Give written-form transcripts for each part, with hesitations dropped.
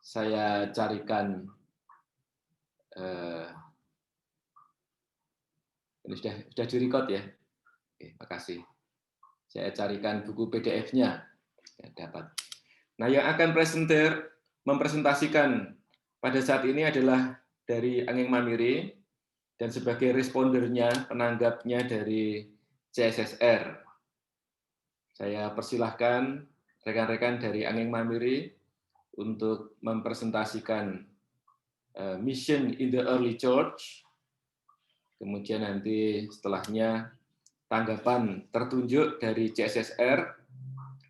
saya carikan ini sudah direcord ya. Oke, makasih. Saya carikan buku PDF-nya. Ya, dapat. Nah, yang akan mempresentasikan pada saat ini adalah dari Anging Mamiri dan sebagai respondernya, penanggapnya dari CSSR. Saya persilahkan rekan-rekan dari Anging Mamiri untuk mempresentasikan Mission in the Early Church. Kemudian nanti setelahnya tanggapan tertunjuk dari CSSR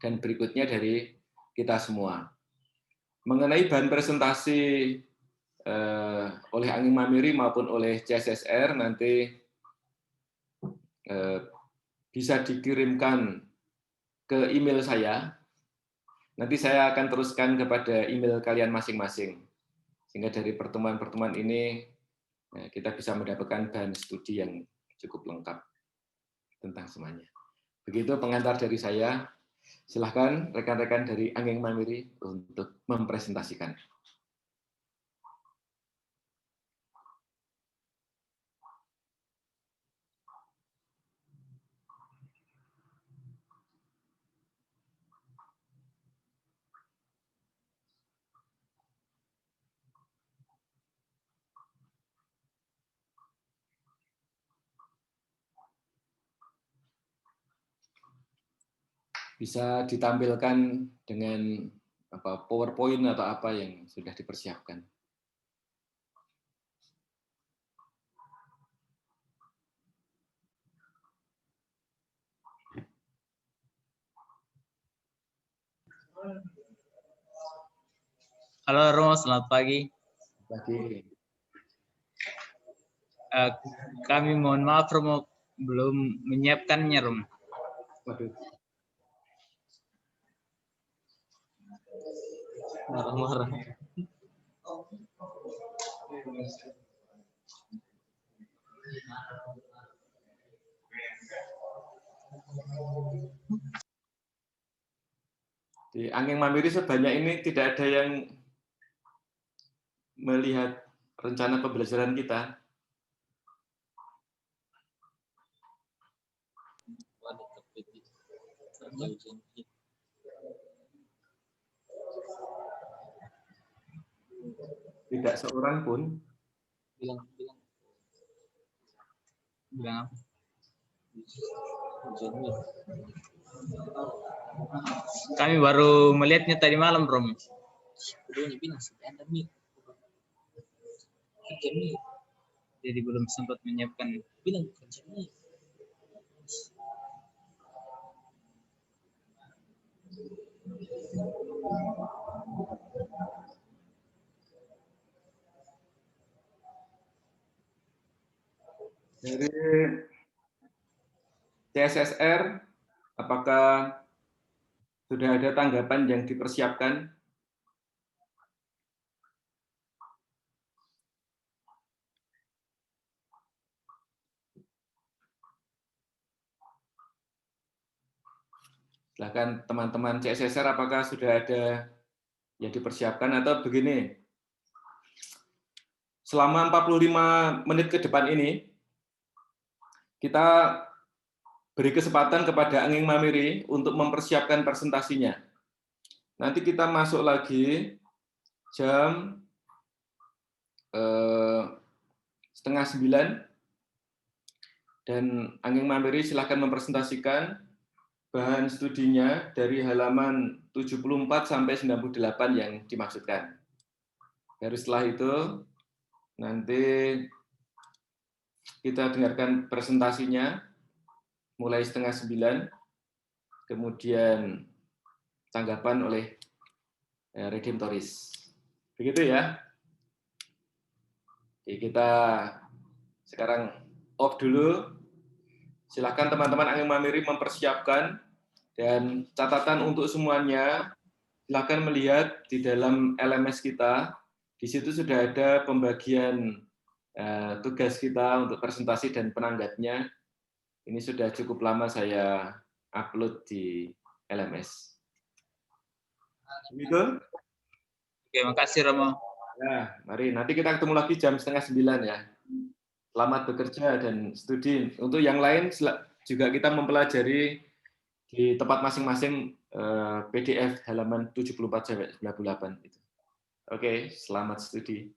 dan berikutnya dari kita semua. Mengenai bahan presentasi oleh Anging Mamiri maupun oleh CSSR nanti bisa dikirimkan ke email saya. Nanti saya akan teruskan kepada email kalian masing-masing. Sehingga dari pertemuan-pertemuan ini kita bisa mendapatkan bahan studi yang cukup lengkap tentang semuanya. Begitu pengantar dari saya. Silahkan rekan-rekan dari Anging Mamiri untuk mempresentasikan. Bisa ditampilkan dengan PowerPoint atau apa yang sudah dipersiapkan. Halo Romo, selamat pagi. Pagi. Kami mohon maaf Romo, belum menyiapkannya Romo. Waduh. Marah-marah. Di Anging Mamiri sebanyak ini tidak ada yang melihat rencana pembelajaran kita. Tidak seorang pun. Bilang apa? Kami baru melihatnya tadi malam Romo. Jadi belum sempat menyiapkan. Dari CSSR, apakah sudah ada tanggapan yang dipersiapkan? Silahkan teman-teman CSSR, apakah sudah ada yang dipersiapkan atau begini? Selama 45 menit ke depan ini, kita beri kesempatan kepada Anging Mamiri untuk mempersiapkan presentasinya. Nanti kita masuk lagi jam 8:30 dan Anging Mamiri silahkan mempresentasikan bahan studinya dari halaman 74 sampai 98 yang dimaksudkan. Dari setelah itu, nanti kita dengarkan presentasinya mulai 8:30, kemudian tanggapan oleh Redemptoris. Begitu ya. Oke, kita sekarang off dulu. Silakan teman-teman Anging Mamiri mempersiapkan, dan catatan untuk semuanya, silakan melihat di dalam LMS kita. Di situ sudah ada pembagian tugas kita untuk presentasi dan penanggapnya. Ini sudah cukup lama saya upload di LMS. Begitu? Oke, makasih Romo. Ya, mari nanti kita ketemu lagi jam 8:30 ya. Selamat bekerja dan studi. Untuk yang lain juga kita mempelajari di tempat masing-masing PDF halaman 74 sampai 98 itu. Oke, selamat studi.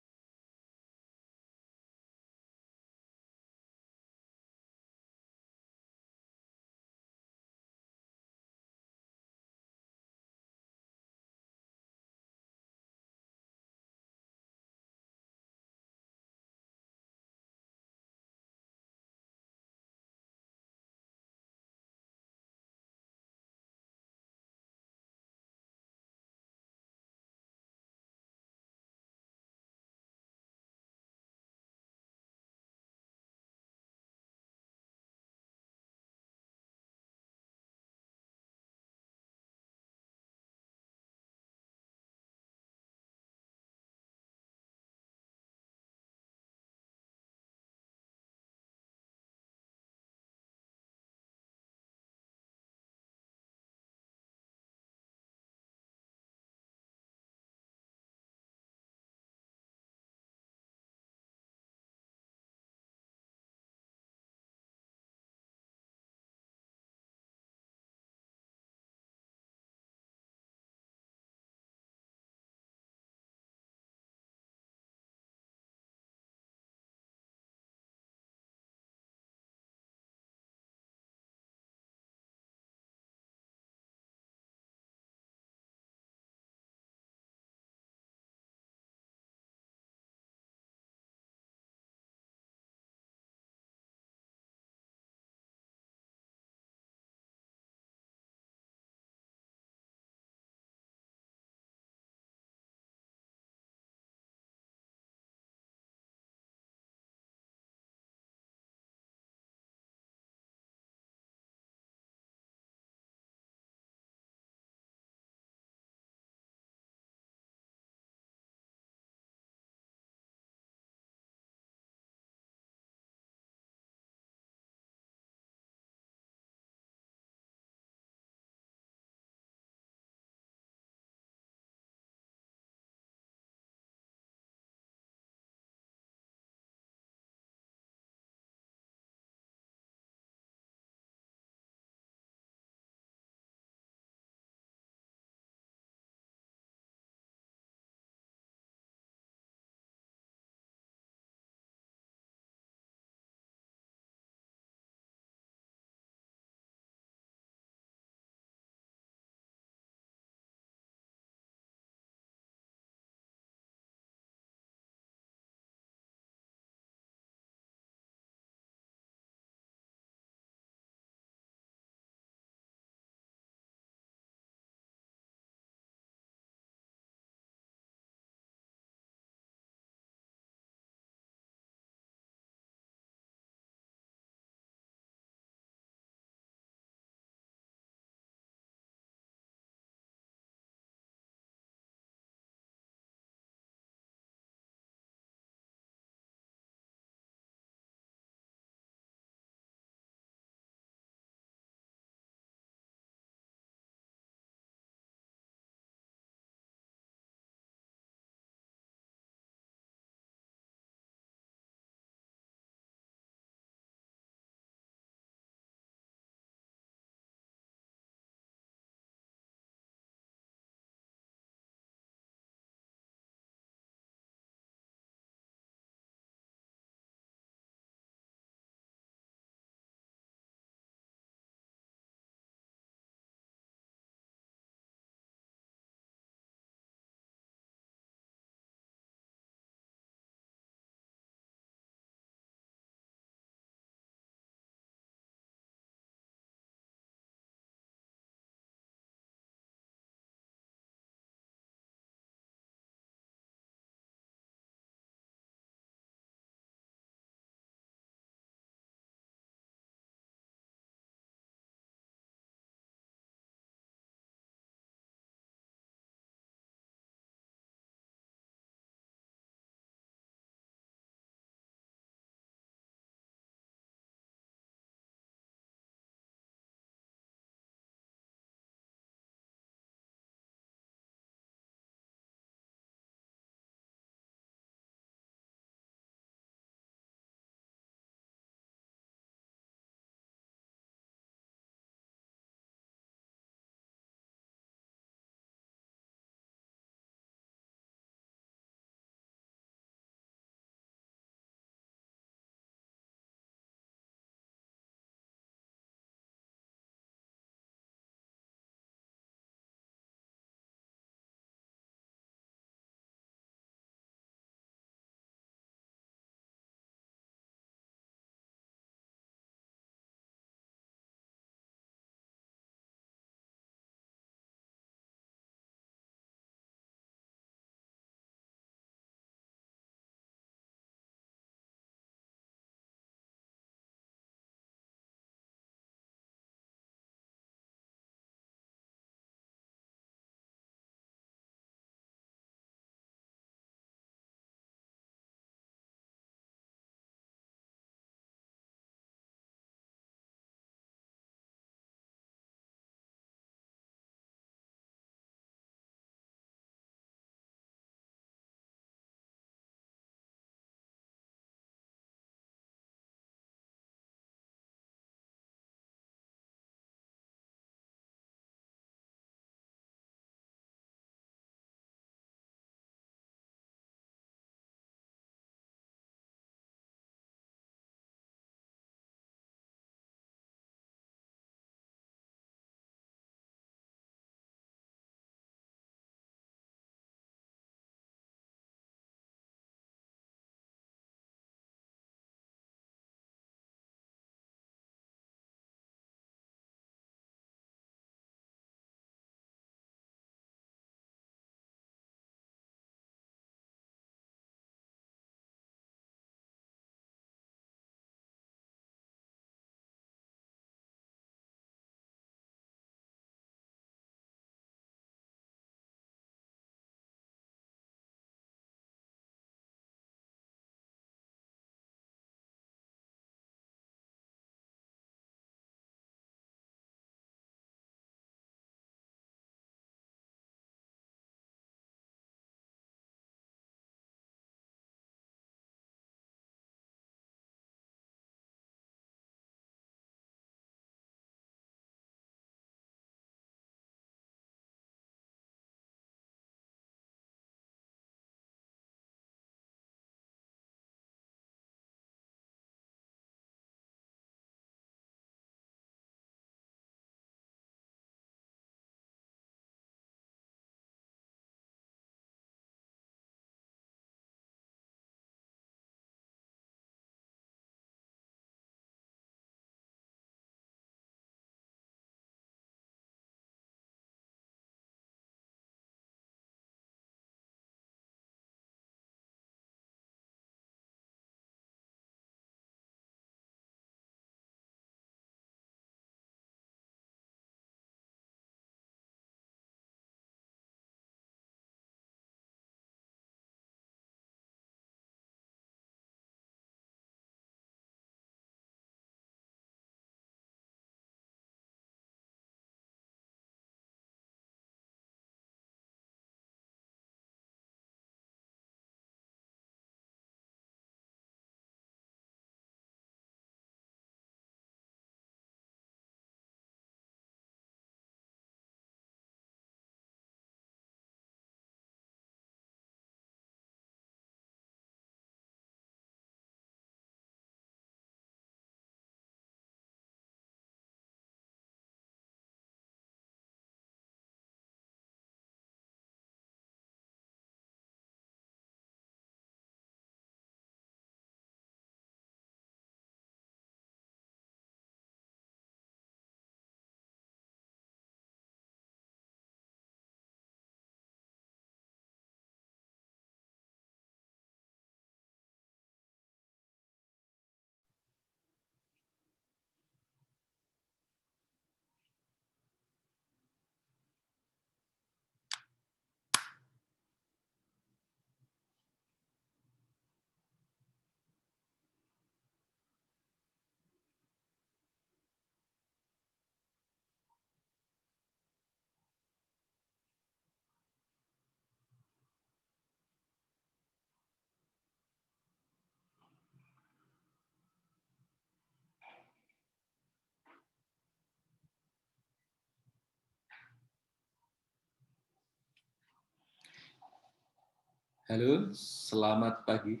Halo, selamat pagi.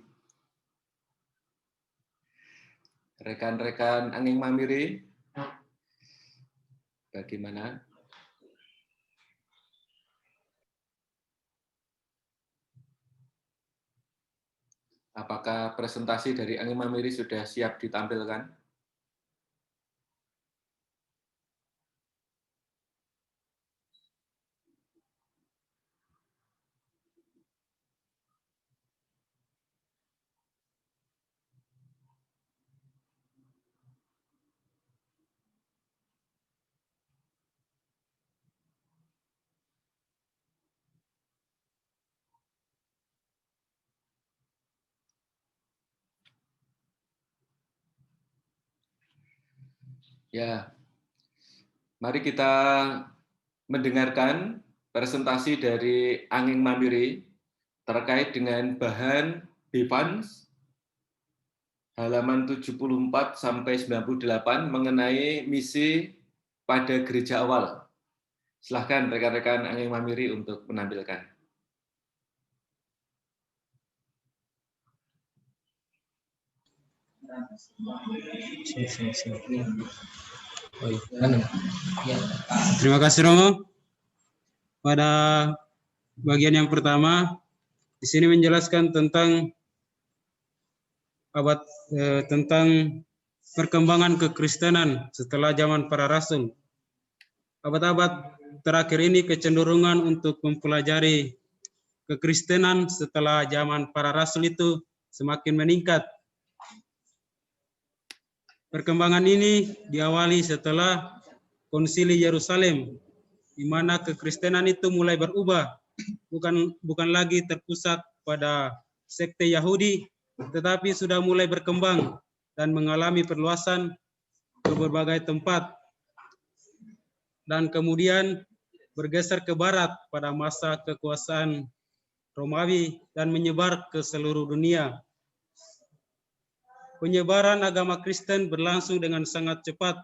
Rekan-rekan Anging Mamiri, bagaimana? Apakah presentasi dari Anging Mamiri sudah siap ditampilkan? Ya, mari kita mendengarkan presentasi dari Anging Mamiri terkait dengan bahan Bevans halaman 74 sampai 98 mengenai misi pada gereja awal. Silahkan rekan-rekan Anging Mamiri untuk menampilkan. Terima kasih Romo. Pada bagian yang pertama, di sini menjelaskan tentang tentang perkembangan kekristenan setelah zaman para rasul. Abad-abad terakhir ini kecenderungan untuk mempelajari kekristenan setelah zaman para rasul itu semakin meningkat. Perkembangan ini diawali setelah Konsili Yerusalem, di mana kekristenan itu mulai berubah, bukan lagi terpusat pada sekte Yahudi, tetapi sudah mulai berkembang dan mengalami perluasan ke berbagai tempat, dan kemudian bergeser ke barat pada masa kekuasaan Romawi dan menyebar ke seluruh dunia. Penyebaran agama Kristen berlangsung dengan sangat cepat,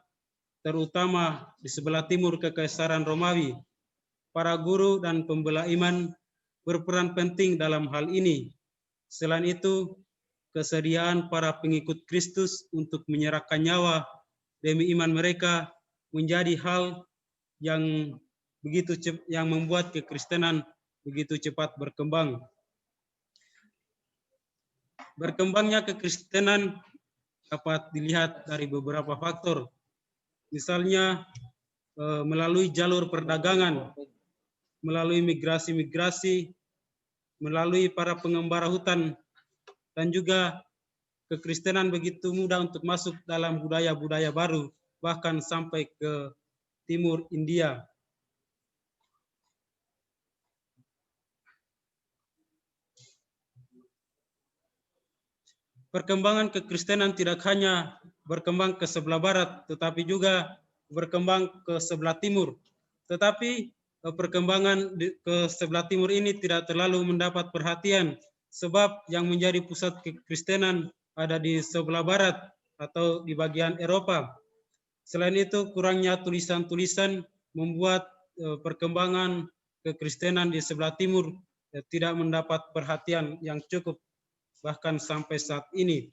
terutama di sebelah timur Kekaisaran Romawi. Para guru dan pembela iman berperan penting dalam hal ini. Selain itu, kesediaan para pengikut Kristus untuk menyerahkan nyawa demi iman mereka menjadi hal yang membuat kekristenan begitu cepat berkembang. Berkembangnya kekristenan dapat dilihat dari beberapa faktor, misalnya melalui jalur perdagangan, melalui migrasi-migrasi, melalui para pengembara hutan, dan juga kekristenan begitu mudah untuk masuk dalam budaya-budaya baru, bahkan sampai ke timur India. Perkembangan kekristenan tidak hanya berkembang ke sebelah barat, tetapi juga berkembang ke sebelah timur. Tetapi perkembangan ke sebelah timur ini tidak terlalu mendapat perhatian, sebab yang menjadi pusat kekristenan ada di sebelah barat atau di bagian Eropa. Selain itu, kurangnya tulisan-tulisan membuat perkembangan kekristenan di sebelah timur tidak mendapat perhatian yang cukup, bahkan sampai saat ini.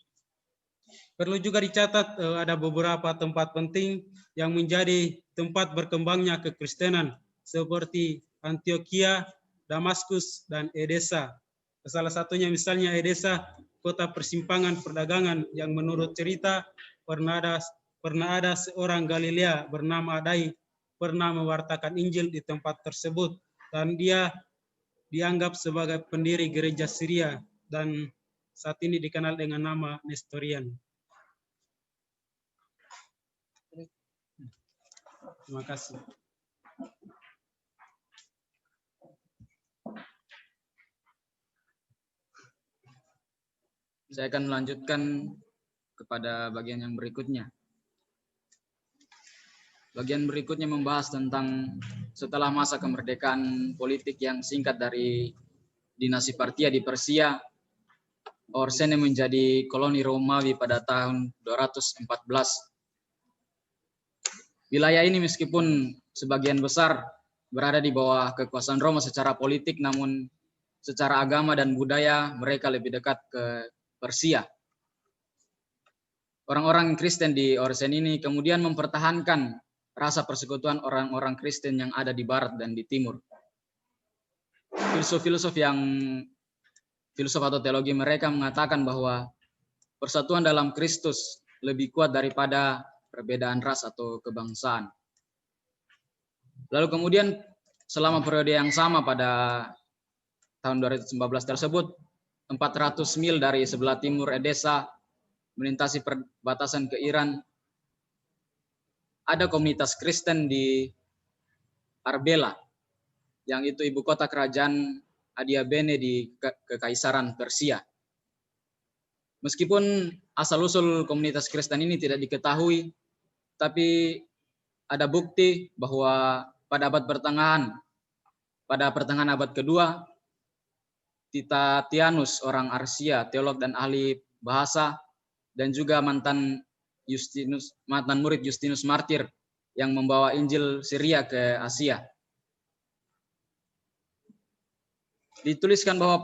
Perlu juga dicatat ada beberapa tempat penting yang menjadi tempat berkembangnya kekristenan, seperti Antioquia, Damaskus, dan Edessa. Salah satunya misalnya Edessa, kota persimpangan perdagangan yang menurut cerita pernah ada seorang Galilea bernama Adai pernah mewartakan Injil di tempat tersebut, dan dia dianggap sebagai pendiri gereja Syria dan saat ini dikenal dengan nama Nestorian. Terima kasih. Saya akan melanjutkan kepada bagian yang berikutnya. Bagian berikutnya membahas tentang setelah masa kemerdekaan politik yang singkat dari dinasti Partia di Persia, Orsene menjadi koloni Romawi pada tahun 214. Wilayah ini meskipun sebagian besar berada di bawah kekuasaan Roma secara politik, namun secara agama dan budaya mereka lebih dekat ke Persia. Orang-orang Kristen di Orsen ini kemudian mempertahankan rasa persekutuan orang-orang Kristen yang ada di barat dan di timur. Filsuf atau teologi mereka mengatakan bahwa persatuan dalam Kristus lebih kuat daripada perbedaan ras atau kebangsaan. Lalu kemudian selama periode yang sama pada tahun 2019 tersebut, 400 mil dari sebelah timur Edessa melintasi perbatasan ke Iran, ada komunitas Kristen di Arbela, yang itu ibu kota kerajaan Adiabene di Kekaisaran Persia. Meskipun asal-usul komunitas Kristen ini tidak diketahui, tapi ada bukti bahwa pada pertengahan abad kedua, Titianus, orang Arsia, teolog dan ahli bahasa, dan juga mantan murid Justinus Martir yang membawa Injil Syria ke Asia. Dituliskan bahwa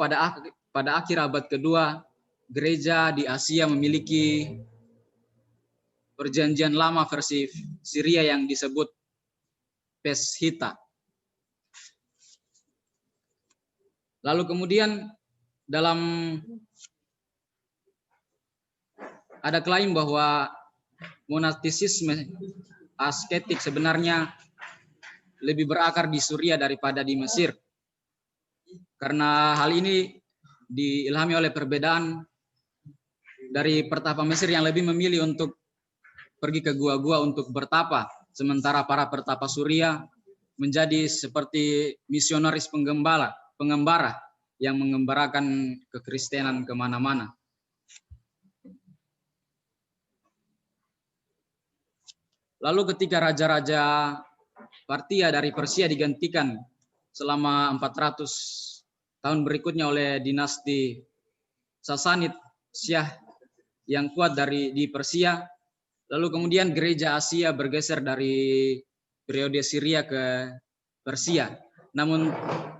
pada akhir abad kedua, gereja di Asia memiliki perjanjian lama versi Syria yang disebut Peshita. Lalu kemudian ada klaim bahwa monastisisme asketik sebenarnya lebih berakar di Suria daripada di Mesir. Karena hal ini diilhami oleh perbedaan dari pertapa Mesir yang lebih memilih untuk pergi ke gua-gua untuk bertapa, sementara para pertapa Suria menjadi seperti misionaris pengembara yang mengembarakan kekristenan kemana-mana. Lalu ketika raja-raja Partia dari Persia digantikan selama 400 tahun berikutnya oleh dinasti Sasanid Syah yang kuat di Persia, lalu kemudian gereja Asia bergeser dari periode Syria ke Persia, namun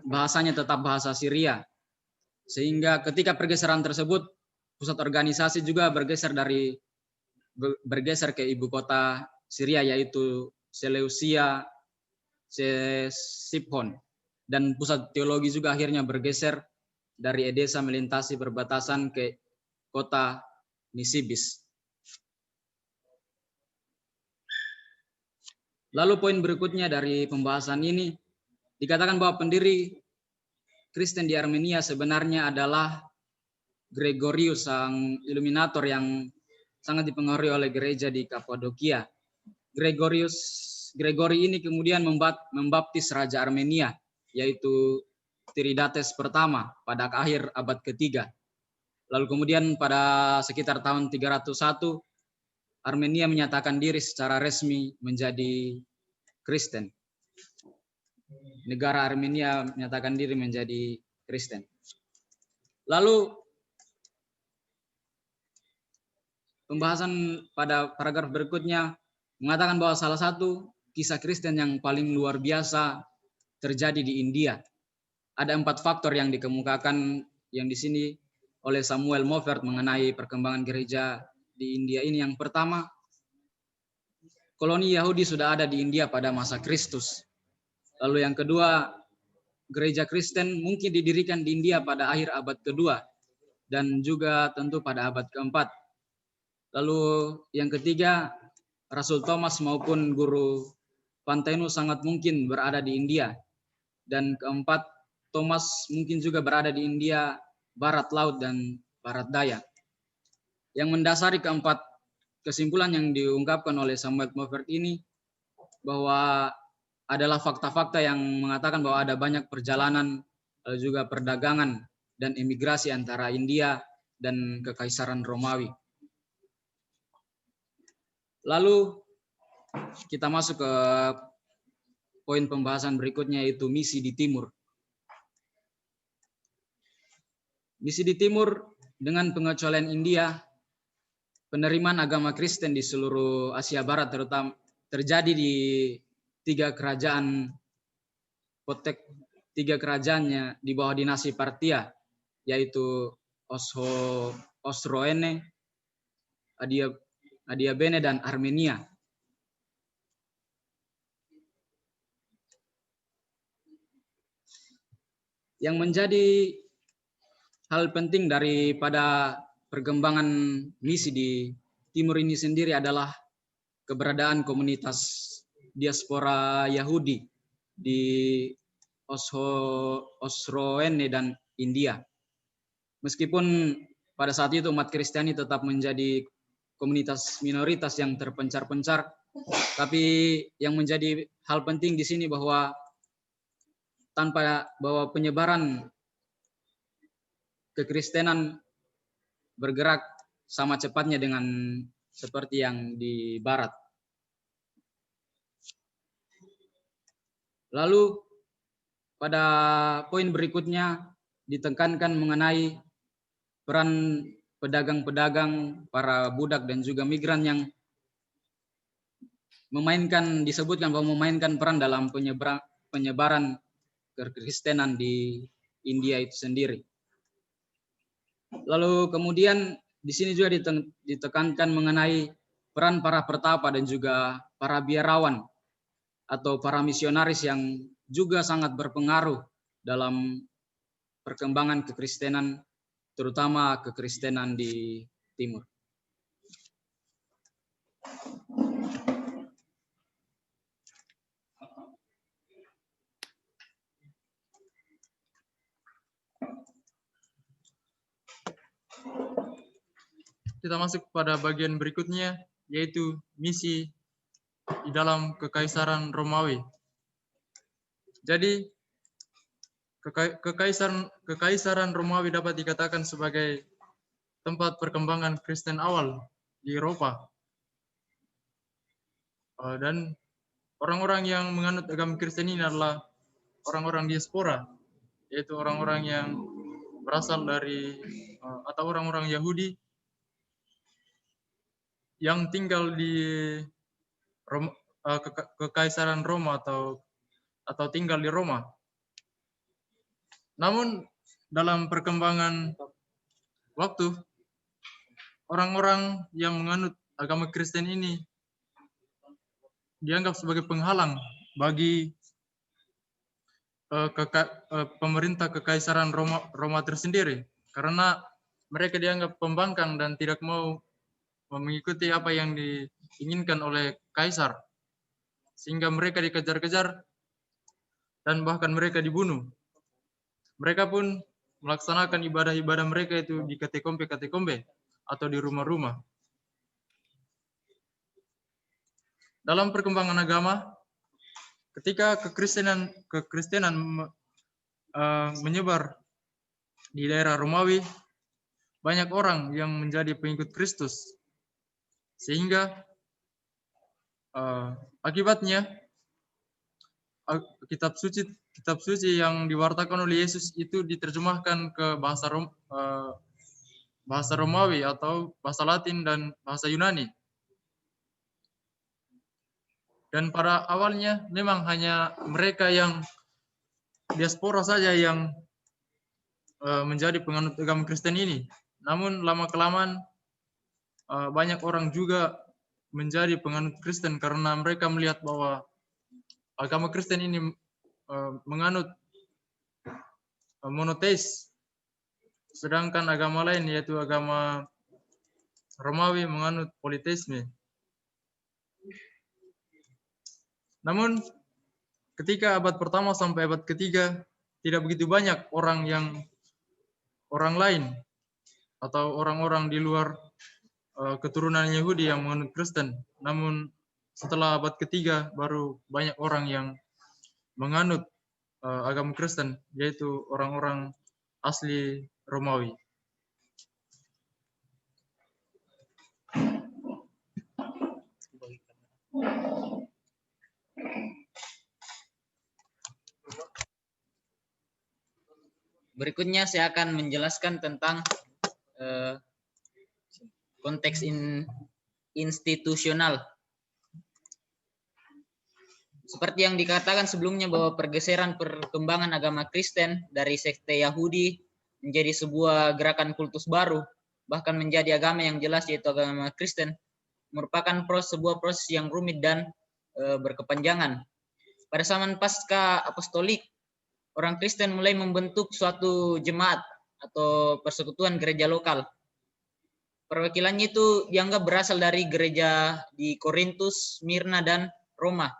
bahasanya tetap bahasa Syria. Sehingga ketika pergeseran tersebut, pusat organisasi juga bergeser ke ibu kota Syria, yaitu Seleucia, Ctesiphon, dan pusat teologi juga akhirnya bergeser dari Edessa melintasi perbatasan ke kota Nisibis. Lalu poin berikutnya dari pembahasan ini, dikatakan bahwa pendiri Kristen di Armenia sebenarnya adalah Gregorius, sang iluminator yang sangat dipengaruhi oleh gereja di Kapadokia. Gregory ini kemudian membaptis Raja Armenia, yaitu Tiridates pertama pada akhir abad ketiga. Lalu kemudian pada sekitar tahun 301, Armenia menyatakan diri secara resmi menjadi Kristen. Negara Armenia menyatakan diri menjadi Kristen. Lalu pembahasan pada paragraf berikutnya mengatakan bahwa salah satu kisah Kristen yang paling luar biasa terjadi di India. Ada 4 faktor yang dikemukakan yang di sini oleh Samuel Moffett mengenai perkembangan gereja di India ini. Yang pertama, koloni Yahudi sudah ada di India pada masa Kristus. Lalu yang kedua, gereja Kristen mungkin didirikan di India pada akhir abad kedua dan juga tentu pada abad keempat. Lalu yang ketiga, Rasul Thomas maupun guru Pantenu sangat mungkin berada di India. Dan keempat, Thomas mungkin juga berada di India, barat laut dan barat daya. Yang mendasari keempat kesimpulan yang diungkapkan oleh Samuel Moffett ini, bahwa adalah fakta-fakta yang mengatakan bahwa ada banyak perjalanan, juga perdagangan dan imigrasi antara India dan Kekaisaran Romawi. Lalu kita masuk ke poin pembahasan berikutnya, yaitu misi di Timur. Misi di Timur dengan pengecualian India, penerimaan agama Kristen di seluruh Asia Barat terutama terjadi di 3 kerajaan tiga kerajaannya di bawah dinasti Partia, yaitu Osroene, Adiabene, dan Armenia. Yang menjadi hal penting daripada perkembangan misi di Timur ini sendiri adalah keberadaan komunitas diaspora Yahudi di Osroene dan India. Meskipun pada saat itu umat Kristiani tetap menjadi komunitas minoritas yang terpencar-pencar, tapi yang menjadi hal penting di sini bahwa penyebaran kekristenan bergerak sama cepatnya dengan seperti yang di barat. Lalu pada poin berikutnya ditekankan mengenai peran pedagang-pedagang, para budak dan juga migran yang disebutkan bahwa memainkan peran dalam penyebaran kekristenan di India itu sendiri. Lalu kemudian di sini juga ditekankan mengenai peran para pertapa dan juga para biarawan atau para misionaris yang juga sangat berpengaruh dalam perkembangan kekristenan, terutama kekristenan di Timur. Kita masuk pada bagian berikutnya, yaitu misi di dalam Kekaisaran Romawi. Jadi, Kekaisaran Romawi dapat dikatakan sebagai tempat perkembangan Kristen awal di Eropa. Dan orang-orang yang menganut agama Kristen ini adalah orang-orang diaspora, yaitu orang-orang yang berasal dari atau orang-orang Yahudi yang tinggal di Kekaisaran Roma atau tinggal di Roma. Namun dalam perkembangan waktu, orang-orang yang menganut agama Kristen ini dianggap sebagai penghalang bagi pemerintah Kekaisaran Roma tersendiri, karena mereka dianggap pembangkang dan tidak mau mengikuti apa yang diinginkan oleh kaisar, sehingga mereka dikejar-kejar dan bahkan mereka dibunuh. Mereka pun melaksanakan ibadah-ibadah mereka itu di katakombe atau di rumah-rumah. Dalam perkembangan agama, ketika kekristenan menyebar di daerah Romawi, banyak orang yang menjadi pengikut Kristus. Sehingga akibatnya kitab suci yang diwartakan oleh Yesus itu diterjemahkan ke bahasa Romawi atau bahasa Latin dan bahasa Yunani. Dan pada awalnya memang hanya mereka yang diaspora saja yang menjadi penganut agama Kristen ini. Namun lama-kelamaan banyak orang juga menjadi penganut Kristen karena mereka melihat bahwa agama Kristen ini menganut monoteis, sedangkan agama lain yaitu agama Romawi menganut politeisme. Namun ketika abad pertama sampai abad ketiga tidak begitu banyak orang lain atau orang-orang di luar keturunan Yahudi yang menganut Kristen. Namun setelah abad ketiga baru banyak orang yang menganut agama Kristen, yaitu orang-orang asli Romawi. Berikutnya saya akan menjelaskan tentang konteks institusional. Seperti yang dikatakan sebelumnya bahwa pergeseran perkembangan agama Kristen dari sekte Yahudi menjadi sebuah gerakan kultus baru, bahkan menjadi agama yang jelas yaitu agama Kristen, merupakan sebuah proses yang rumit dan berkepanjangan. Pada zaman pasca apostolik, orang Kristen mulai membentuk suatu jemaat atau persekutuan gereja lokal. Perwakilannya itu dianggap berasal dari gereja di Korintus, Smyrna, dan Roma.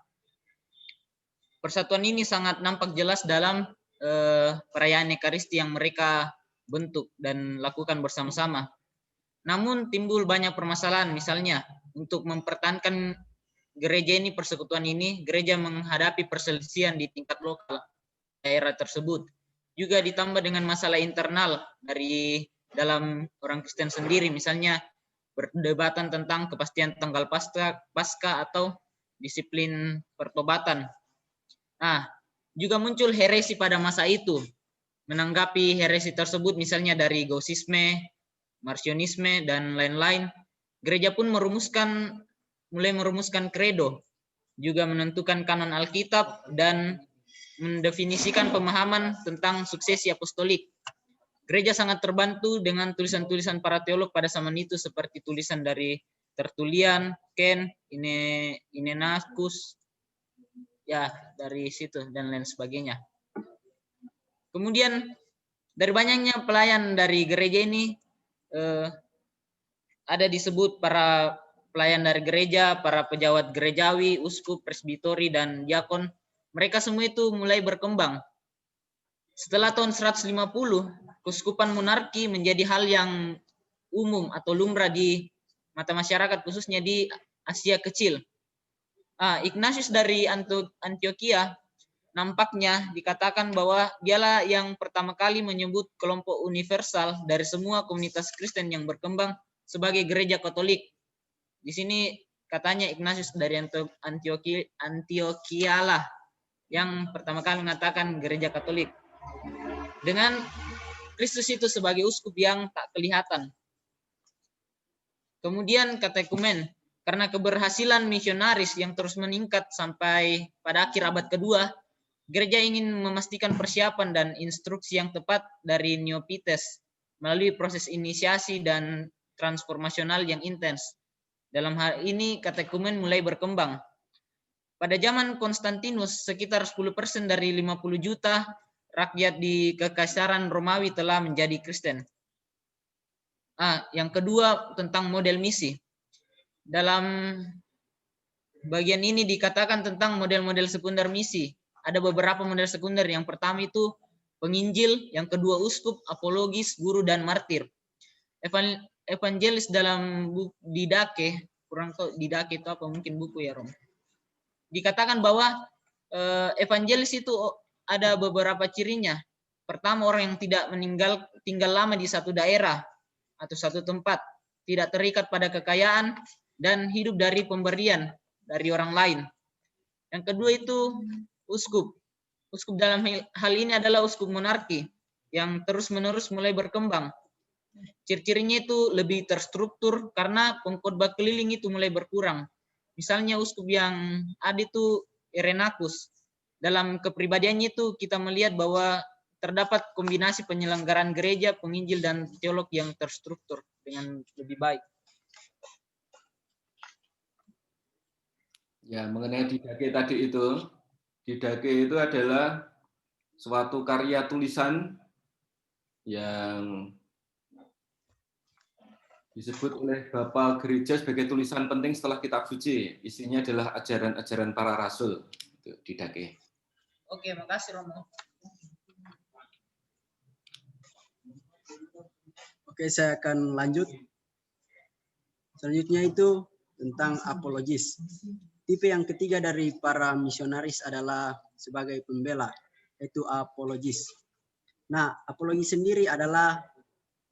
Persatuan ini sangat nampak jelas dalam perayaan Ekaristi yang mereka bentuk dan lakukan bersama-sama. Namun timbul banyak permasalahan, misalnya untuk mempertahankan gereja ini, persekutuan ini, gereja menghadapi perselisihan di tingkat lokal daerah tersebut. Juga ditambah dengan masalah internal dari dalam orang Kristen sendiri, misalnya perdebatan tentang kepastian tanggal Paskah atau disiplin pertobatan. Nah, juga muncul heresi pada masa itu. Menanggapi heresi tersebut misalnya dari Gnostisme, Marcionisme, dan lain-lain, gereja pun mulai merumuskan kredo, juga menentukan kanon Alkitab, dan mendefinisikan pemahaman tentang suksesi apostolik. Gereja sangat terbantu dengan tulisan-tulisan para teolog pada zaman itu seperti tulisan dari Tertullian, Ken, Irenaeus, ya dari situ dan lain sebagainya. Kemudian dari banyaknya pelayan dari gereja ini ada disebut para pelayan dari gereja, para pejabat gerejawi, uskup, presbitori, dan diakon. Mereka semua itu mulai berkembang. Setelah tahun 150, keuskupan monarki menjadi hal yang umum atau lumrah di mata masyarakat, khususnya di Asia Kecil. Ignatius dari Antioquia nampaknya dikatakan bahwa dialah yang pertama kali menyebut kelompok universal dari semua komunitas Kristen yang berkembang sebagai gereja Katolik. Di sini katanya Ignatius dari Antioquia lah yang pertama kali mengatakan gereja Katolik. Dengan Kristus itu sebagai uskup yang tak kelihatan. Kemudian katekumen, karena keberhasilan misionaris yang terus meningkat sampai pada akhir abad kedua, gereja ingin memastikan persiapan dan instruksi yang tepat dari neopites melalui proses inisiasi dan transformasional yang intens. Dalam hal ini katekumen mulai berkembang. Pada zaman Konstantinus, sekitar 10% dari 50 juta rakyat di Kekaisaran Romawi telah menjadi Kristen. Yang kedua tentang model misi. Dalam bagian ini dikatakan tentang model-model sekunder misi. Ada beberapa model sekunder. Yang pertama itu penginjil, yang kedua uskup, apologis, guru, dan martir. Evangelis dalam buku Didache, kurang tahu Didache itu apa, mungkin buku ya Rom. Dikatakan bahwa evangelis itu ada beberapa cirinya. Pertama, orang yang tidak tinggal lama di satu daerah atau satu tempat, tidak terikat pada kekayaan, dan hidup dari pemberian dari orang lain. Yang kedua itu uskup. Uskup dalam hal ini adalah uskup monarki yang terus-menerus mulai berkembang. Ciri-cirinya itu lebih terstruktur karena pengkhotbah keliling itu mulai berkurang. Misalnya uskup yang ada itu Irenaeus. Dalam kepribadiannya itu kita melihat bahwa terdapat kombinasi penyelenggaraan gereja, penginjil, dan teolog yang terstruktur dengan lebih baik. Ya, mengenai Didache tadi itu, Didache itu adalah suatu karya tulisan yang disebut oleh Bapak Gereja sebagai tulisan penting setelah kitab suci. Isinya adalah ajaran-ajaran para rasul. Itu Didache. Oke, makasih Romo. Oke, saya akan lanjut. Selanjutnya itu tentang apologis. Tipe yang ketiga dari para misionaris adalah sebagai pembela, yaitu apologis. Nah, apologis sendiri adalah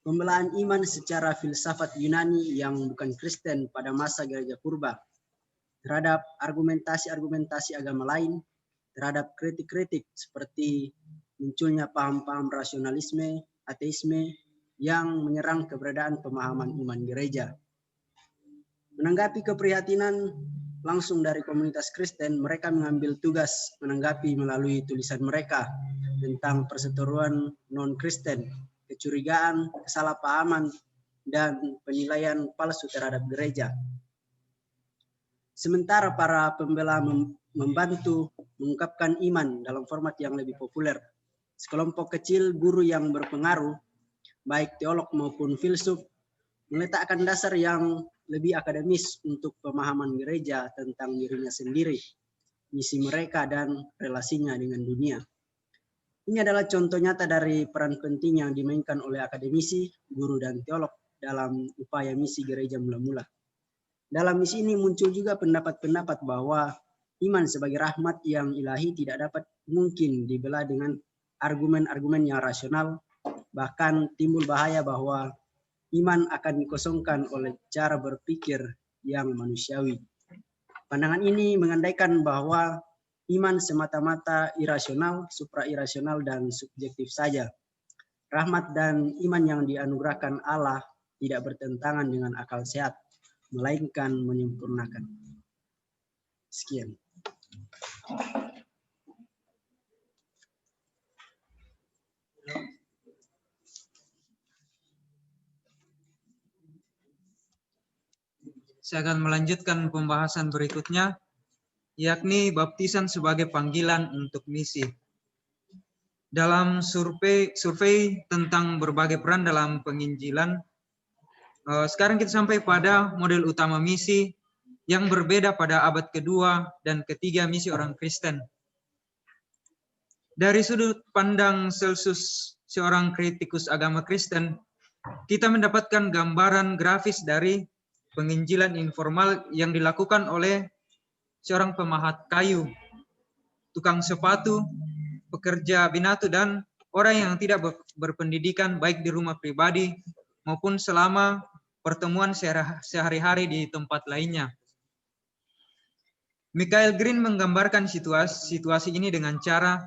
pembelaan iman secara filsafat Yunani yang bukan Kristen pada masa gereja purba terhadap argumentasi-argumentasi agama lain, terhadap kritik-kritik seperti munculnya paham-paham rasionalisme, ateisme, yang menyerang keberadaan pemahaman iman gereja. Menanggapi keprihatinan langsung dari komunitas Kristen, mereka mengambil tugas menanggapi melalui tulisan mereka tentang perseteruan non-Kristen, kecurigaan, kesalahpahaman, dan penilaian palsu terhadap gereja. Sementara para pembela membantu mengungkapkan iman dalam format yang lebih populer. Sekelompok kecil guru yang berpengaruh, baik teolog maupun filsuf, meletakkan dasar yang lebih akademis untuk pemahaman gereja tentang dirinya sendiri, misi mereka, dan relasinya dengan dunia. Ini adalah contoh nyata dari peran penting yang dimainkan oleh akademisi, guru, dan teolog dalam upaya misi gereja mula-mula. Dalam misi ini muncul juga pendapat-pendapat bahwa iman sebagai rahmat yang ilahi tidak dapat mungkin dibela dengan argumen-argumen yang rasional, bahkan timbul bahaya bahwa iman akan dikosongkan oleh cara berpikir yang manusiawi. Pandangan ini mengandaikan bahwa iman semata-mata irasional, supra-irasional, dan subjektif saja. Rahmat dan iman yang dianugerahkan Allah tidak bertentangan dengan akal sehat, melainkan menyempurnakan. Sekian. Saya akan melanjutkan pembahasan berikutnya, yakni baptisan sebagai panggilan untuk misi. Dalam survei tentang berbagai peran dalam penginjilan, sekarang kita sampai pada model utama misi yang berbeda pada abad kedua dan ketiga misi orang Kristen. Dari sudut pandang Celsus, seorang kritikus agama Kristen, kita mendapatkan gambaran grafis dari penginjilan informal yang dilakukan oleh seorang pemahat kayu, tukang sepatu, pekerja binatu, dan orang yang tidak berpendidikan baik di rumah pribadi maupun selama pertemuan sehari-hari di tempat lainnya. Michael Green menggambarkan situasi ini dengan cara,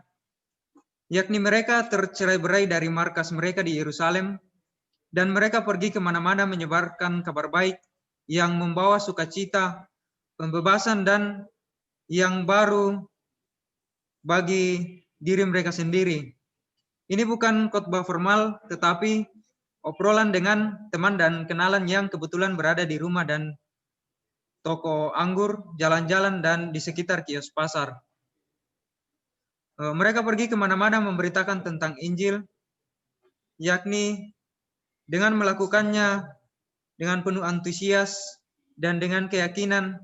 yakni mereka tercerai-berai dari markas mereka di Yerusalem, dan mereka pergi kemana-mana menyebarkan kabar baik yang membawa sukacita, pembebasan, dan yang baru bagi diri mereka sendiri. Ini bukan khotbah formal, tetapi obrolan dengan teman dan kenalan yang kebetulan berada di rumah dan toko anggur, jalan-jalan, dan di sekitar kios pasar. Mereka pergi kemana-mana memberitakan tentang Injil, yakni dengan melakukannya dengan penuh antusias dan dengan keyakinan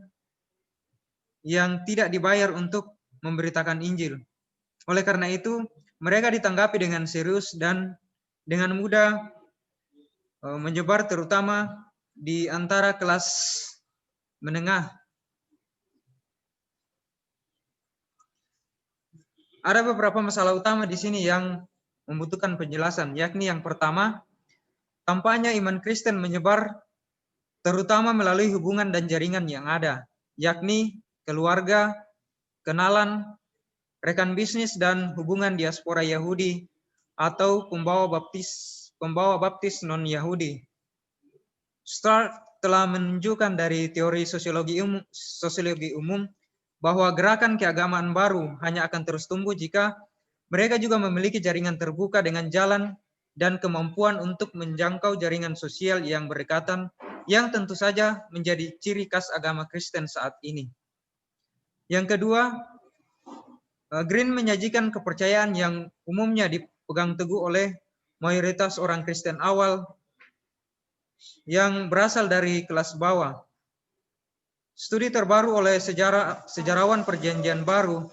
yang tidak dibayar untuk memberitakan Injil. Oleh karena itu, mereka ditanggapi dengan serius dan dengan mudah menyebar, terutama di antara kelas menengah. Ada beberapa masalah utama di sini yang membutuhkan penjelasan, yakni yang pertama, tampaknya iman Kristen menyebar terutama melalui hubungan dan jaringan yang ada, yakni keluarga, kenalan, rekan bisnis, dan hubungan diaspora Yahudi atau pembawa baptis non-Yahudi. Stark telah menunjukkan dari teori sosiologi umum bahwa gerakan keagamaan baru hanya akan terus tumbuh jika mereka juga memiliki jaringan terbuka dengan jalan dan kemampuan untuk menjangkau jaringan sosial yang berdekatan, yang tentu saja menjadi ciri khas agama Kristen saat ini. Yang kedua, Green menyajikan kepercayaan yang umumnya dipegang teguh oleh mayoritas orang Kristen awal yang berasal dari kelas bawah. Studi terbaru oleh sejarawan Perjanjian Baru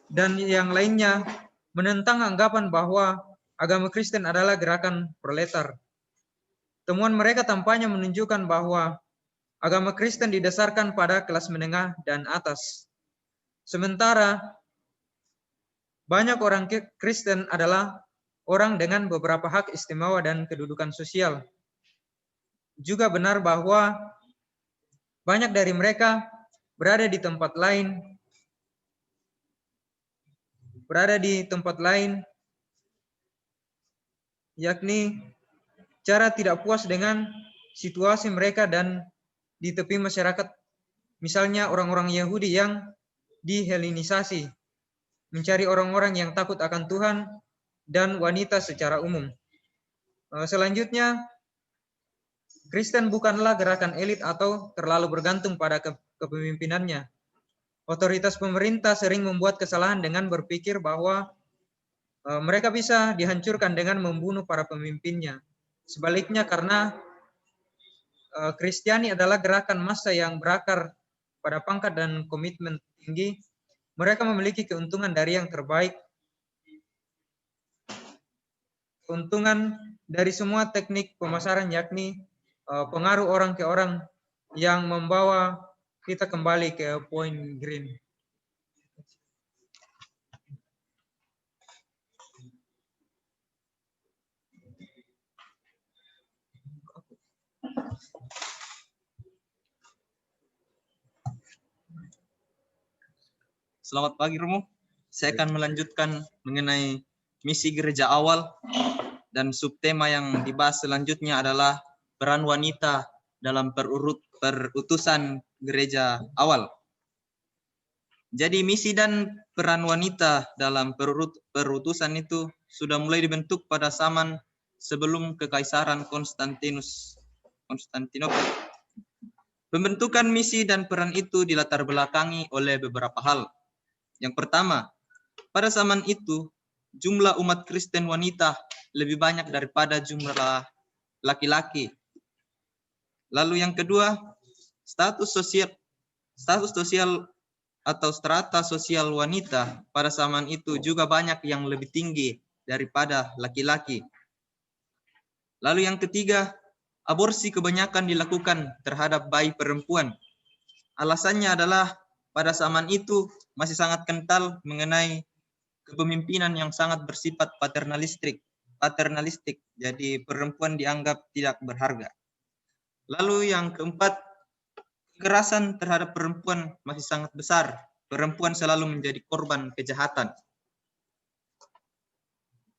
dan yang lainnya menentang anggapan bahwa agama Kristen adalah gerakan proletar. Temuan mereka tampaknya menunjukkan bahwa agama Kristen didasarkan pada kelas menengah dan atas. Sementara banyak orang Kristen adalah orang dengan beberapa hak istimewa dan kedudukan sosial. Juga benar bahwa banyak dari mereka berada di tempat lain, yakni cara tidak puas dengan situasi mereka dan di tepi masyarakat Misalnya orang-orang Yahudi yang dihelenisasi, mencari orang-orang yang takut akan Tuhan, dan wanita secara umum. Selanjutnya, Kristen bukanlah gerakan elit atau terlalu bergantung pada kepemimpinannya. Otoritas pemerintah sering membuat kesalahan dengan berpikir bahwa mereka bisa dihancurkan dengan membunuh para pemimpinnya. Sebaliknya, karena Kristiani adalah gerakan massa yang berakar pada pangkat dan komitmen tinggi, mereka memiliki keuntungan dari yang terbaik, keuntungan dari semua teknik pemasaran, yakni pengaruh orang ke orang, yang membawa kita kembali ke poin Green. Selamat pagi Romo. Saya akan melanjutkan mengenai misi gereja awal, dan subtema yang dibahas selanjutnya adalah peran wanita dalam perutusan gereja awal. Jadi misi dan peran wanita dalam perutusan itu sudah mulai dibentuk pada zaman sebelum Kekaisaran Konstantinopel. Pembentukan misi dan peran itu dilatar belakangi oleh beberapa hal. Yang pertama, pada zaman itu jumlah umat Kristen wanita lebih banyak daripada jumlah laki-laki. Lalu yang kedua, status sosial atau strata sosial wanita pada zaman itu juga banyak yang lebih tinggi daripada laki-laki. Lalu yang ketiga, aborsi kebanyakan dilakukan terhadap bayi perempuan. Alasannya adalah pada zaman itu masih sangat kental mengenai kepemimpinan yang sangat bersifat paternalistik. Jadi perempuan dianggap tidak berharga. Lalu yang keempat, kekerasan terhadap perempuan masih sangat besar. Perempuan selalu menjadi korban kejahatan.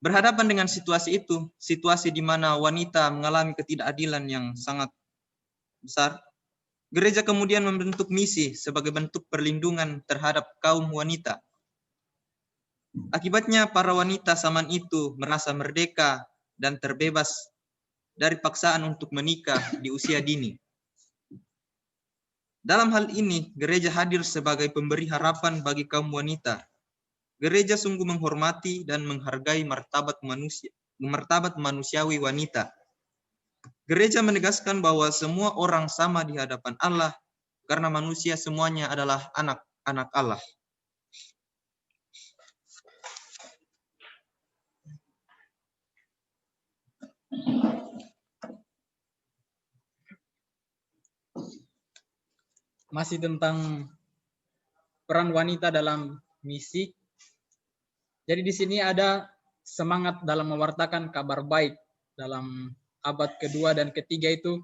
Berhadapan dengan situasi itu, situasi di mana wanita mengalami ketidakadilan yang sangat besar, gereja kemudian membentuk misi sebagai bentuk perlindungan terhadap kaum wanita. Akibatnya para wanita zaman itu merasa merdeka dan terbebas dari paksaan untuk menikah di usia dini. Dalam hal ini, gereja hadir sebagai pemberi harapan bagi kaum wanita. Gereja sungguh menghormati dan menghargai martabat manusiawi wanita. Gereja menegaskan bahwa semua orang sama di hadapan Allah karena manusia semuanya adalah anak-anak Allah. Masih tentang peran wanita dalam misi. Jadi di sini ada semangat dalam mewartakan kabar baik dalam abad kedua dan ketiga itu,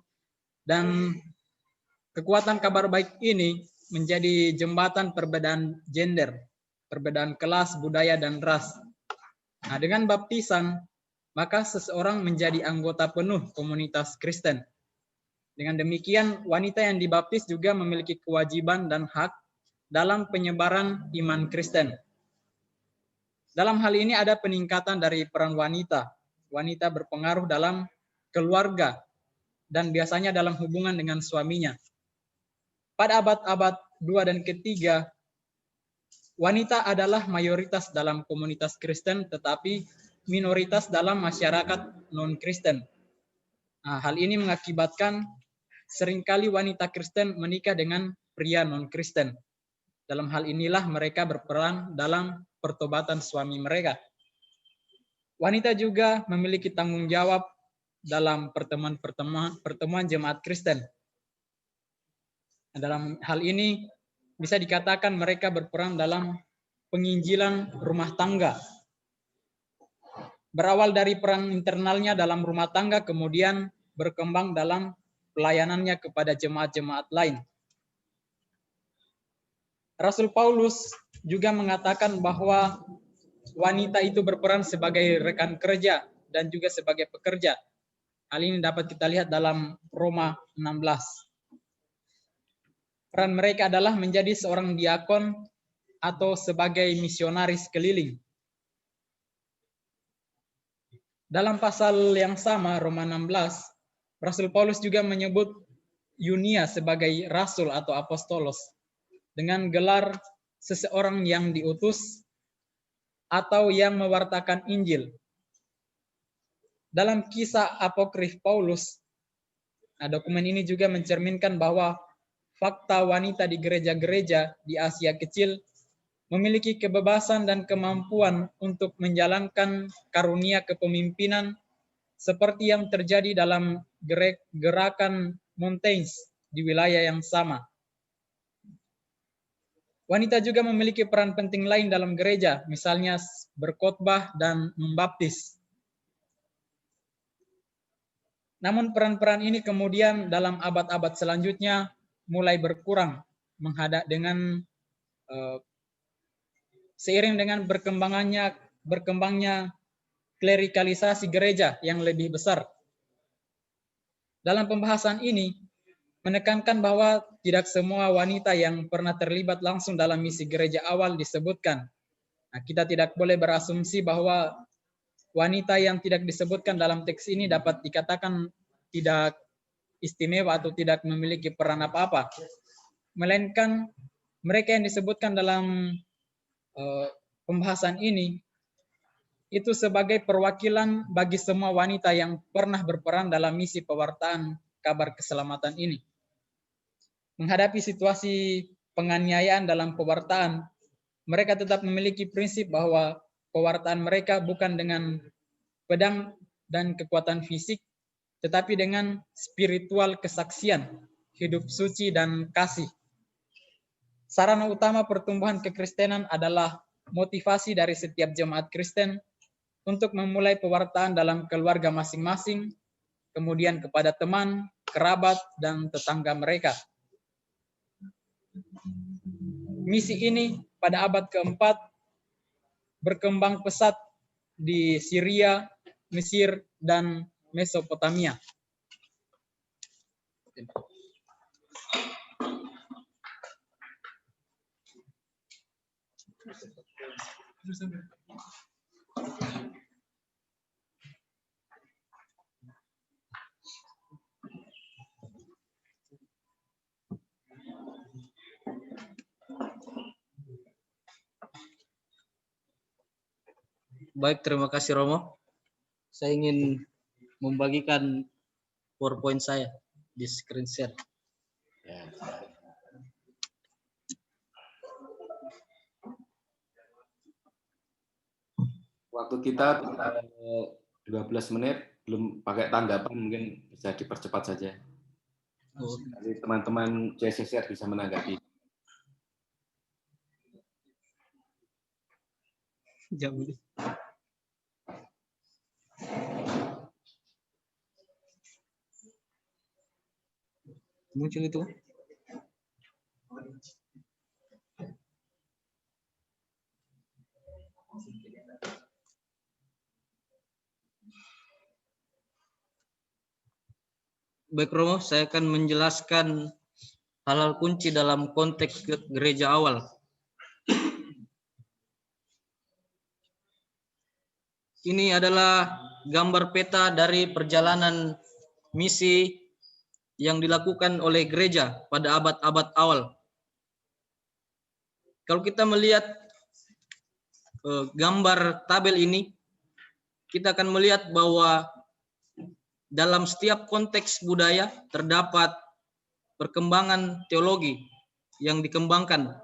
dan kekuatan kabar baik ini menjadi jembatan perbedaan gender, perbedaan kelas, budaya, dan ras. Nah, dengan baptisan, maka seseorang menjadi anggota penuh komunitas Kristen. Dengan demikian, wanita yang dibaptis juga memiliki kewajiban dan hak dalam penyebaran iman Kristen. Dalam hal ini ada peningkatan dari peran wanita. Wanita berpengaruh dalam keluarga dan biasanya dalam hubungan dengan suaminya. Pada abad-abad 2 dan ketiga, wanita adalah mayoritas dalam komunitas Kristen tetapi minoritas dalam masyarakat non-Kristen. Nah, hal ini mengakibatkan seringkali wanita Kristen menikah dengan pria non-Kristen. Dalam hal inilah mereka berperan dalam pertobatan suami mereka. Wanita juga memiliki tanggung jawab dalam pertemuan jemaat Kristen. Dalam hal ini bisa dikatakan mereka berperan dalam penginjilan rumah tangga. Berawal dari peran internalnya dalam rumah tangga, kemudian berkembang dalam pelayanannya kepada jemaat-jemaat lain. Rasul Paulus juga mengatakan bahwa wanita itu berperan sebagai rekan kerja dan juga sebagai pekerja. Hal ini dapat kita lihat dalam Roma 16. peran mereka adalah menjadi seorang diakon atau sebagai misionaris keliling. Dalam pasal yang sama, Roma 16, Rasul Paulus juga menyebut Yunia sebagai rasul atau apostolos dengan gelar seseorang yang diutus atau yang mewartakan Injil. Dalam kisah apokrif Paulus, dokumen ini juga mencerminkan bahwa fakta wanita di gereja-gereja di Asia Kecil memiliki kebebasan dan kemampuan untuk menjalankan karunia kepemimpinan seperti yang terjadi dalam gerakan Mountains di wilayah yang sama. Wanita juga memiliki peran penting lain dalam gereja, misalnya berkhotbah dan membaptis. Namun peran-peran ini kemudian dalam abad-abad selanjutnya mulai berkurang seiring dengan berkembangnya klerikalisasi gereja yang lebih besar. Dalam pembahasan ini, menekankan bahwa tidak semua wanita yang pernah terlibat langsung dalam misi gereja awal disebutkan. Nah, kita tidak boleh berasumsi bahwa wanita yang tidak disebutkan dalam teks ini dapat dikatakan tidak istimewa atau tidak memiliki peran apa-apa. Melainkan mereka yang disebutkan dalam pembahasan ini itu sebagai perwakilan bagi semua wanita yang pernah berperan dalam misi pewartaan kabar keselamatan ini. Menghadapi situasi penganiayaan dalam pewartaan, mereka tetap memiliki prinsip bahwa pewartaan mereka bukan dengan pedang dan kekuatan fisik, tetapi dengan spiritual kesaksian, hidup suci dan kasih. Sarana utama pertumbuhan kekristenan adalah motivasi dari setiap jemaat Kristen untuk memulai pewartaan dalam keluarga masing-masing, kemudian kepada teman, kerabat, dan tetangga mereka. Misi ini pada abad keempat berkembang pesat di Syria, Mesir, dan Mesopotamia. Baik, terima kasih Romo. Saya ingin membagikan PowerPoint saya di screen share. Waktu kita 12 menit, belum pakai tanggapan, mungkin bisa dipercepat saja. Jadi teman-teman CSSR bisa menanggapi. Jam ini. Muncul itu. Baik Romo, saya akan menjelaskan hal-hal kunci dalam konteks gereja awal. Ini adalah gambar peta dari perjalanan misi yang dilakukan oleh gereja pada abad-abad awal. Kalau kita melihat gambar tabel ini, kita akan melihat bahwa dalam setiap konteks budaya terdapat perkembangan teologi yang dikembangkan.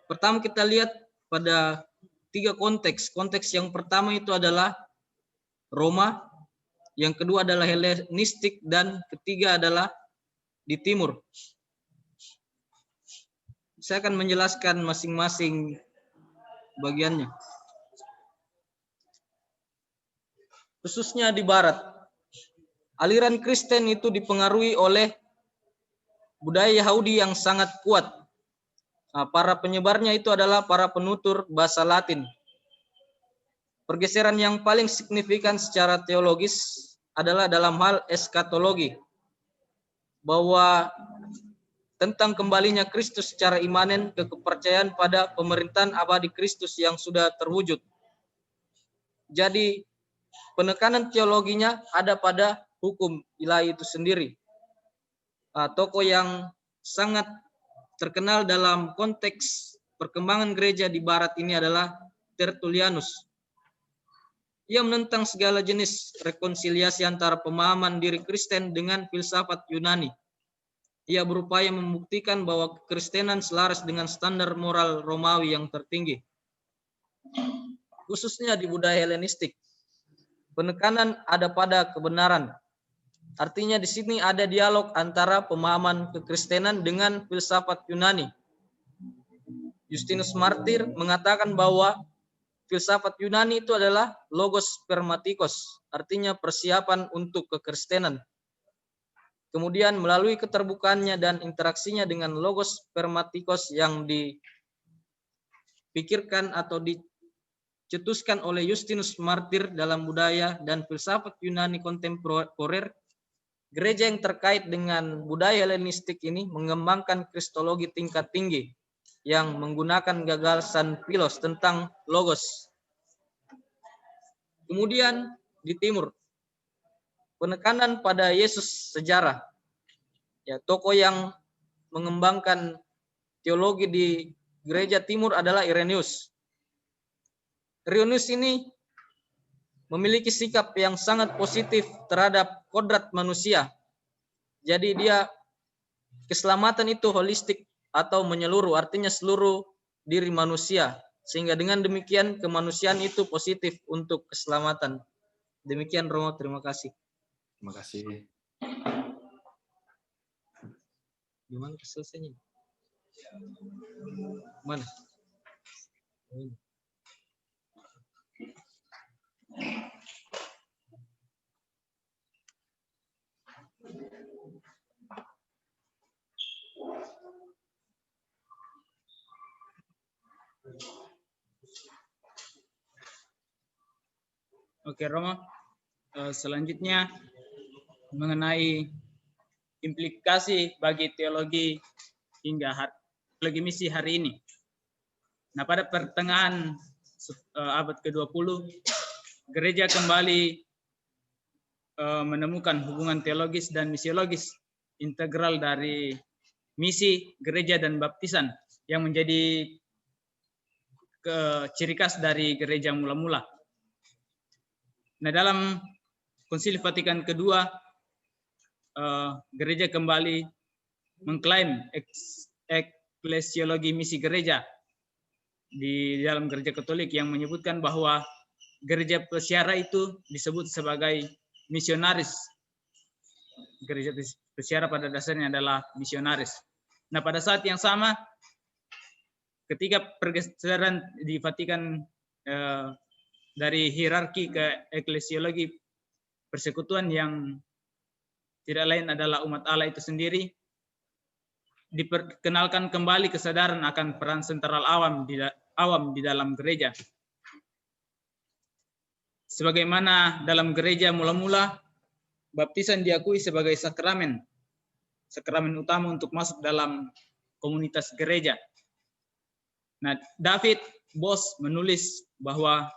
Pertama kita lihat pada 3 konteks. Konteks yang pertama itu adalah Roma, yang kedua adalah Helenistik, dan ketiga adalah di timur. Saya akan menjelaskan masing-masing bagiannya. Khususnya di barat, aliran Kristen itu dipengaruhi oleh budaya Yahudi yang sangat kuat. Nah, para penyebarnya itu adalah para penutur bahasa Latin. Pergeseran yang paling signifikan secara teologis adalah dalam hal eskatologi, bahwa tentang kembalinya Kristus secara imanen ke kepercayaan pada pemerintahan abadi Kristus yang sudah terwujud. Jadi penekanan teologinya ada pada hukum ilahi itu sendiri. Tokoh yang sangat terkenal dalam konteks perkembangan gereja di barat ini adalah Tertullianus. Ia menentang segala jenis rekonsiliasi antara pemahaman diri Kristen dengan filsafat Yunani. Ia berupaya membuktikan bahwa kekristenan selaras dengan standar moral Romawi yang tertinggi, khususnya di budaya Helenistik. Penekanan ada pada kebenaran. Artinya di sini ada dialog antara pemahaman kekristenan dengan filsafat Yunani. Justinus Martir mengatakan bahwa filsafat Yunani itu adalah logos spermatikos, artinya persiapan untuk kekristenan. Kemudian melalui keterbukaannya dan interaksinya dengan logos spermatikos yang dipikirkan atau dicetuskan oleh Justinus Martir dalam budaya dan filsafat Yunani kontemporer, gereja yang terkait dengan budaya Helenistik ini mengembangkan kristologi tingkat tinggi yang menggunakan gagasan Philos tentang logos. Kemudian di timur, penekanan pada Yesus sejarah. Ya, tokoh yang mengembangkan teologi di gereja timur adalah Irenaeus. Irenaeus ini memiliki sikap yang sangat positif terhadap kodrat manusia. Jadi dia keselamatan itu holistik atau menyeluruh, artinya seluruh diri manusia. Sehingga dengan demikian kemanusiaan itu positif untuk keselamatan. Demikian Romo, terima kasih. Terima kasih. Gimana selesainya? Mana? Oke, Romo. Selanjutnya mengenai implikasi bagi teologi hingga teologi misi hari ini. Nah, pada pertengahan abad ke-20, gereja kembali menemukan hubungan teologis dan misiologis integral dari misi, gereja, dan baptisan yang menjadi ciri khas dari gereja mula-mula. Nah, dalam Konsili Vatikan kedua, gereja kembali mengklaim eklesiologi misi gereja di dalam gereja Katolik yang menyebutkan bahwa gereja pesiara itu disebut sebagai misionaris. Gereja pesiara pada dasarnya adalah misionaris. Nah, pada saat yang sama, ketika pergeseran di Vatikan dari hierarki ke eklesiologi persekutuan yang tidak lain adalah umat Allah itu sendiri, diperkenalkan kembali kesadaran akan peran sentral awam di dalam gereja. Sebagaimana dalam gereja mula-mula, baptisan diakui sebagai sakramen utama untuk masuk dalam komunitas gereja. Nah, David Bosch menulis bahwa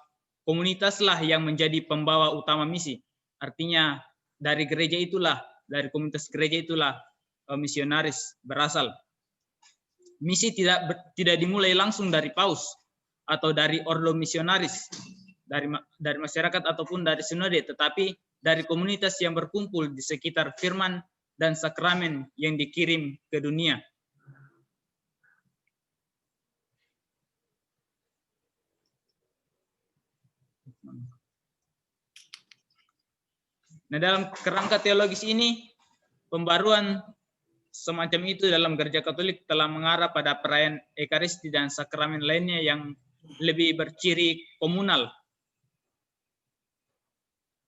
komunitaslah yang menjadi pembawa utama misi. Artinya dari gereja itulah, dari komunitas gereja itulah misionaris berasal. Misi tidak dimulai langsung dari paus atau dari ordo misionaris, dari masyarakat ataupun dari sinode, tetapi dari komunitas yang berkumpul di sekitar firman dan sakramen yang dikirim ke dunia. Nah, dalam kerangka teologis ini, pembaruan semacam itu dalam gereja Katolik telah mengarah pada perayaan Ekaristi dan sakramen lainnya yang lebih berciri komunal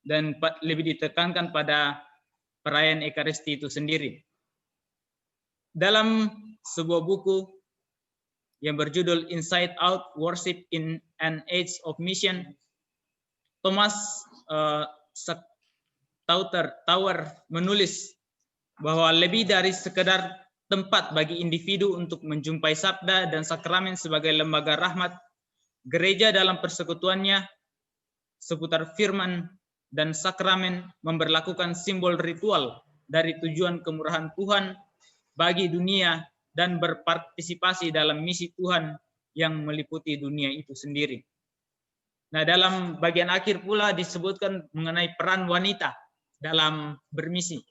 dan lebih ditekankan pada perayaan Ekaristi itu sendiri. Dalam sebuah buku yang berjudul Inside Out Worship in an Age of Mission, Thomas Tower menulis bahwa lebih dari sekedar tempat bagi individu untuk menjumpai sabda dan sakramen sebagai lembaga rahmat. Gereja dalam persekutuannya seputar firman dan sakramen memberlakukan simbol ritual dari tujuan kemurahan Tuhan bagi dunia dan berpartisipasi dalam misi Tuhan yang meliputi dunia itu sendiri. Nah, dalam bagian akhir pula disebutkan mengenai peran wanita dalam bermisi.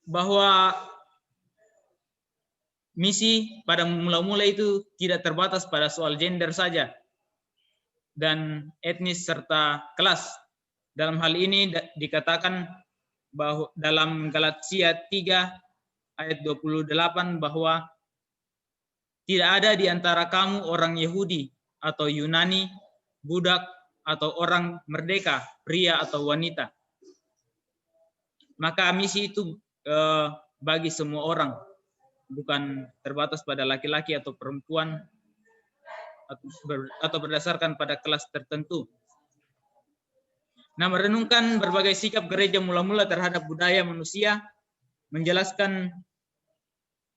Bahwa misi pada mula-mula itu tidak terbatas pada soal gender saja dan etnis serta kelas. Dalam hal ini dikatakan bahwa dalam Galatia 3 ayat 28 bahwa tidak ada di antara kamu orang Yahudi atau Yunani, budak atau orang merdeka, pria atau wanita. Maka misi itu bagi semua orang, bukan terbatas pada laki-laki atau perempuan atau berdasarkan pada kelas tertentu. Nah, merenungkan berbagai sikap gereja mula-mula terhadap budaya manusia, menjelaskan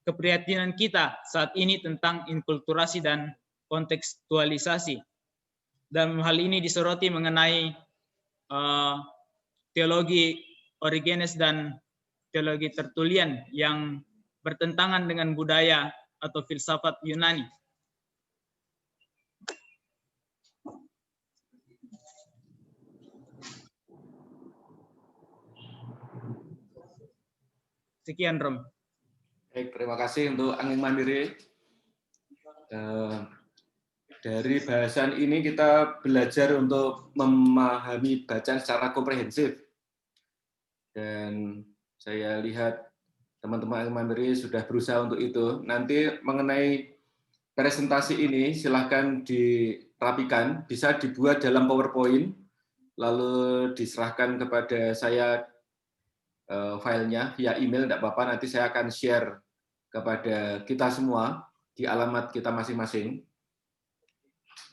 keprihatinan kita saat ini tentang inkulturasi dan kontekstualisasi. Dalam hal ini disoroti mengenai teologi Origenes dan teologi Tertullian yang bertentangan dengan budaya atau filsafat Yunani. Sekian, Rom. Baik, terima kasih untuk Anging Mandiri. Dari bahasan ini kita belajar untuk memahami bacaan secara komprehensif. Dan saya lihat teman-teman Anging Mandiri sudah berusaha untuk itu. Nanti mengenai presentasi ini silahkan dirapikan, bisa dibuat dalam PowerPoint, lalu diserahkan kepada saya filenya via email, tidak apa-apa, nanti saya akan share kepada kita semua di alamat kita masing-masing.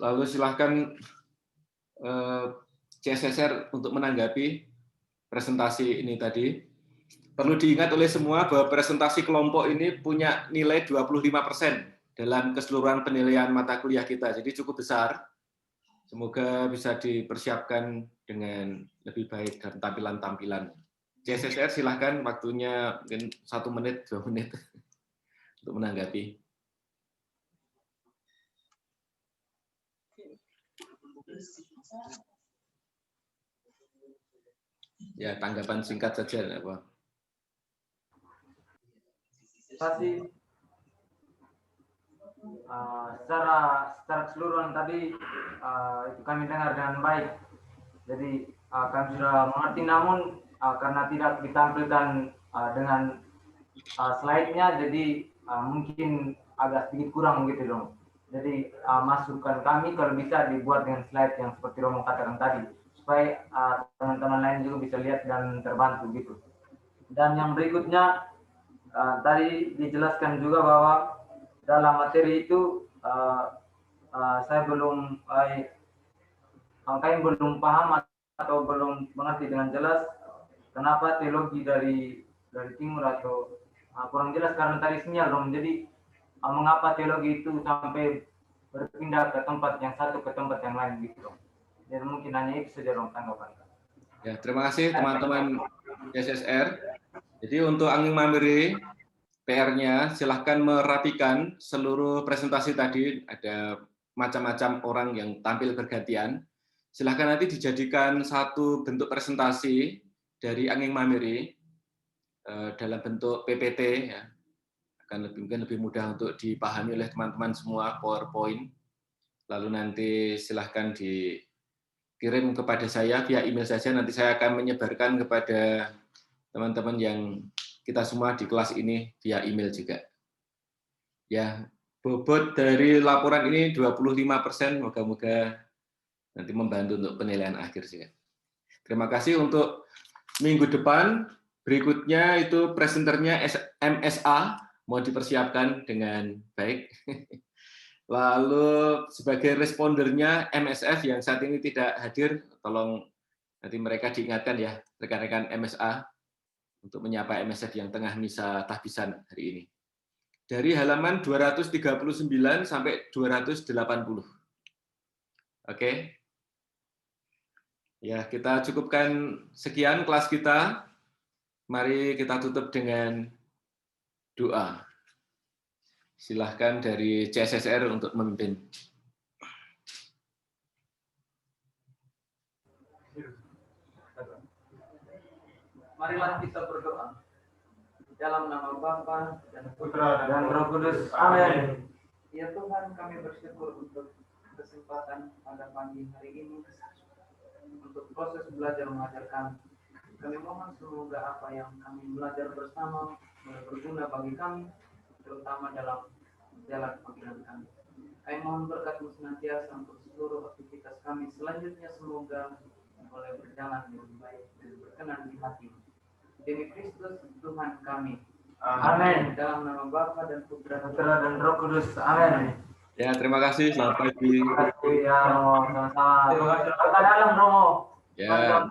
Lalu silahkan CSSR untuk menanggapi presentasi ini tadi. Perlu diingat oleh semua bahwa presentasi kelompok ini punya nilai 25% dalam keseluruhan penilaian mata kuliah kita, jadi cukup besar. Semoga bisa dipersiapkan dengan lebih baik dan tampilan-tampilan. CSSR silahkan, waktunya mungkin 1 menit, 2 menit untuk menanggapi. Ya, tanggapan singkat saja, apa? Tadi secara keseluruhan tadi itu kami dengar dengan baik. Jadi kami sudah mengerti, namun karena tidak ditampilkan dengan slide-nya, jadi mungkin agak sedikit kurang gitu dong. Jadi masukan kami kalau bisa dibuat dengan slide yang seperti Romo katakan tadi, supaya teman-teman lain juga bisa lihat dan terbantu gitu. Dan yang berikutnya tadi dijelaskan juga bahwa dalam materi itu saya belum paham atau belum mengerti dengan jelas kenapa teologi dari timur atau kurang jelas karena tadi sinyal dong. Jadi mengapa teologi itu sampai berpindah ke tempat yang satu ke tempat yang lain gitu. Jadi mungkin hanya itu saja dong tanggapan. Ya, terima kasih teman-teman SSR. Jadi untuk Anging Mandiri, PR-nya silahkan merapikan seluruh presentasi tadi, ada macam-macam orang yang tampil bergantian. Silahkan nanti dijadikan satu bentuk presentasi dari Anging Mandiri dalam bentuk PPT, ya. Akan mungkin lebih mudah untuk dipahami oleh teman-teman semua, PowerPoint. Lalu nanti silahkan dikirim kepada saya via email saja, nanti saya akan menyebarkan kepada teman-teman yang kita semua di kelas ini via email juga. Ya, bobot dari laporan ini 25%, moga-moga nanti membantu untuk penilaian akhir juga. Terima kasih untuk minggu depan. Berikutnya itu presenternya MSA, mau dipersiapkan dengan baik. Lalu sebagai respondernya MSF yang saat ini tidak hadir, tolong nanti mereka diingatkan ya, rekan-rekan MSA. untuk menyapa MSF yang tengah misa tahbisan hari ini. Dari halaman 239 sampai 280. Oke. Ya, kita cukupkan sekian kelas kita. Mari kita tutup dengan doa. Silahkan dari CSSR untuk memimpin. Marilah kita berdoa. Dalam nama Bapa dan Putra dan Roh Kudus. Amin. Ya Tuhan, kami bersyukur untuk kesempatan pada pagi hari ini untuk proses belajar mengajar kami. Kami mohon semoga apa yang kami belajar bersama berguna bagi kami, terutama dalam jalan panggilan kami. Kami mohon berkat-Mu senantiasa untuk seluruh aktivitas kami selanjutnya, semoga boleh berjalan dengan baik dan berkenan di hati-Mu. Demi Kristus Tuhan kami. Amin. Dalam nama Bapa dan Putra dan Roh Kudus. Amin. Ya, terima kasih. Selamat pagi. Terima kasih ya Romo. Sama-sama. Terima kasih. Ke dalam Romo. Ya. Ke dalam